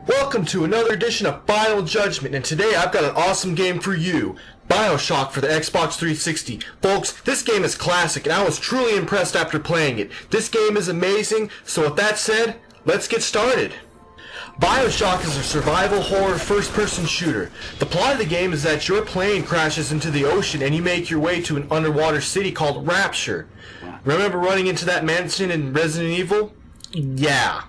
Welcome to another edition of Final Judgment, and today I've got an awesome game for you. Bioshock for the Xbox 360. Folks, this game is classic, and I was truly impressed after playing it. This game is amazing, so with that said, let's get started. Bioshock is a survival horror first-person shooter. The plot of the game is that your plane crashes into the ocean and you make your way to an underwater city called Rapture. Remember running into that mansion in Resident Evil? Yeah.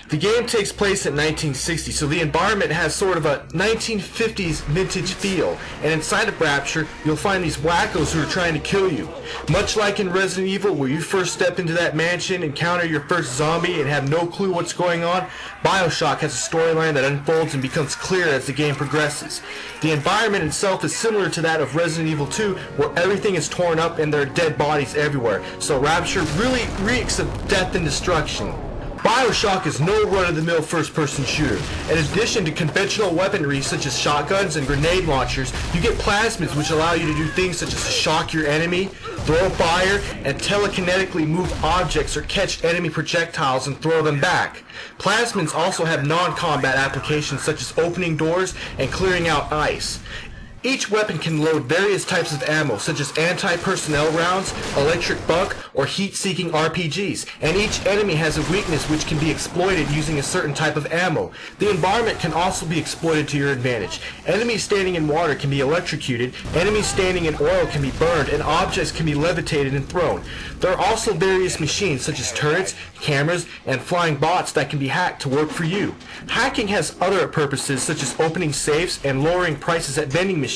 The game takes place in 1960, so the environment has sort of a 1950s vintage feel, and inside of Rapture, you'll find these wackos who are trying to kill you. Much like in Resident Evil, where you first step into that mansion, encounter your first zombie, and have no clue what's going on, Bioshock has a storyline that unfolds and becomes clear as the game progresses. The environment itself is similar to that of Resident Evil 2, where everything is torn up and there are dead bodies everywhere, so Rapture really reeks of death and destruction. Bioshock is no run-of-the-mill first-person shooter. In addition to conventional weaponry such as shotguns and grenade launchers, you get plasmids which allow you to do things such as shock your enemy, throw fire, and telekinetically move objects or catch enemy projectiles and throw them back. Plasmids also have non-combat applications such as opening doors and clearing out ice. Each weapon can load various types of ammo, such as anti-personnel rounds, electric buck, or heat-seeking RPGs, and each enemy has a weakness which can be exploited using a certain type of ammo. The environment can also be exploited to your advantage. Enemies standing in water can be electrocuted, enemies standing in oil can be burned, and objects can be levitated and thrown. There are also various machines, such as turrets, cameras, and flying bots that can be hacked to work for you. Hacking has other purposes, such as opening safes and lowering prices at vending machines.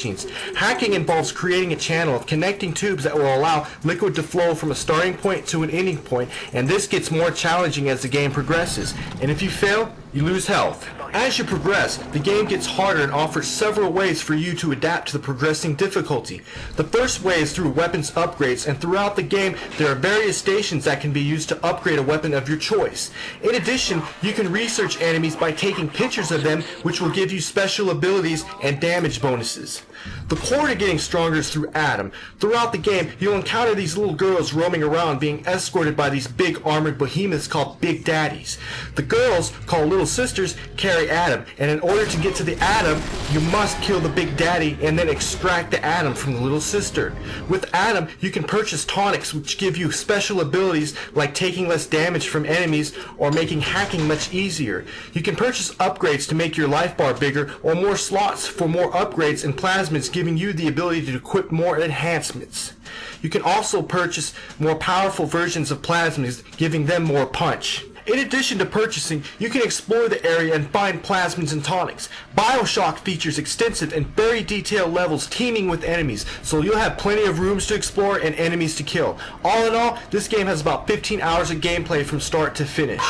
Hacking involves creating a channel of connecting tubes that will allow liquid to flow from a starting point to an ending point, and this gets more challenging as the game progresses. And if you fail, you lose health. As you progress, the game gets harder and offers several ways for you to adapt to the progressing difficulty. The first way is through weapons upgrades, and throughout the game there are various stations that can be used to upgrade a weapon of your choice. In addition, you can research enemies by taking pictures of them, which will give you special abilities and damage bonuses. The core to getting stronger is through Adam. Throughout the game, you'll encounter these little girls roaming around being escorted by these big armored behemoths called Big Daddies. The girls, called Little Sisters, carry Adam, and in order to get to the Adam, you must kill the Big Daddy and then extract the Adam from the Little Sister. With Adam, you can purchase tonics which give you special abilities like taking less damage from enemies or making hacking much easier. You can purchase upgrades to make your life bar bigger or more slots for more upgrades and plasmids, giving you the ability to equip more enhancements. You can also purchase more powerful versions of plasmids, giving them more punch. In addition to purchasing, you can explore the area and find plasmids and tonics. Bioshock features extensive and very detailed levels teeming with enemies, so you'll have plenty of rooms to explore and enemies to kill. All in all, this game has about 15 hours of gameplay from start to finish.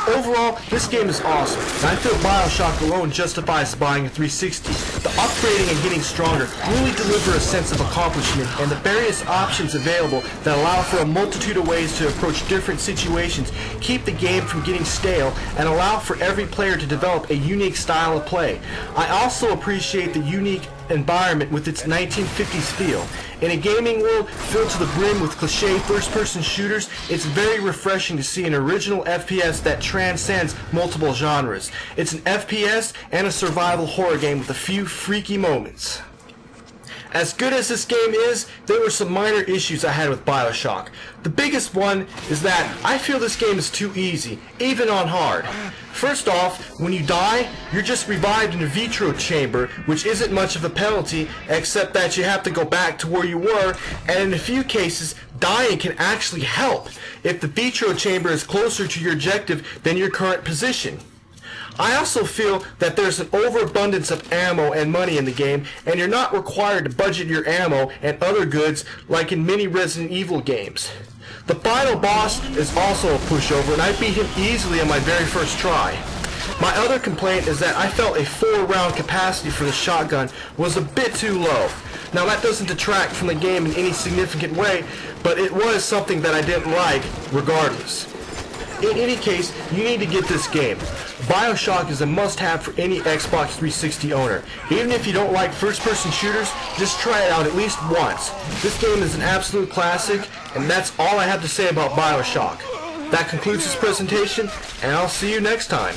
Overall, this game is awesome, and I feel Bioshock alone justifies buying a 360. The upgrading and getting stronger really deliver a sense of accomplishment, and the various options available that allow for a multitude of ways to approach different situations keep the game from getting stale and allow for every player to develop a unique style of play. I also appreciate the unique environment with its 1950s feel. In a gaming world filled to the brim with cliché first-person shooters, it's very refreshing to see an original FPS that transcends multiple genres. It's an FPS and a survival horror game with a few freaky moments. As good as this game is, there were some minor issues I had with Bioshock. The biggest one is that I feel this game is too easy, even on hard. First off, when you die, you're just revived in a vitro chamber, which isn't much of a penalty, except that you have to go back to where you were, and in a few cases, dying can actually help if the vitro chamber is closer to your objective than your current position. I also feel that there's an overabundance of ammo and money in the game, and you're not required to budget your ammo and other goods like in many Resident Evil games. The final boss is also a pushover, and I beat him easily on my very first try. My other complaint is that I felt a 4-round capacity for the shotgun was a bit too low. Now that doesn't detract from the game in any significant way, but it was something that I didn't like regardless. In any case, you need to get this game. Bioshock is a must-have for any Xbox 360 owner. Even if you don't like first-person shooters, just try it out at least once. This game is an absolute classic, and that's all I have to say about Bioshock. That concludes this presentation, and I'll see you next time.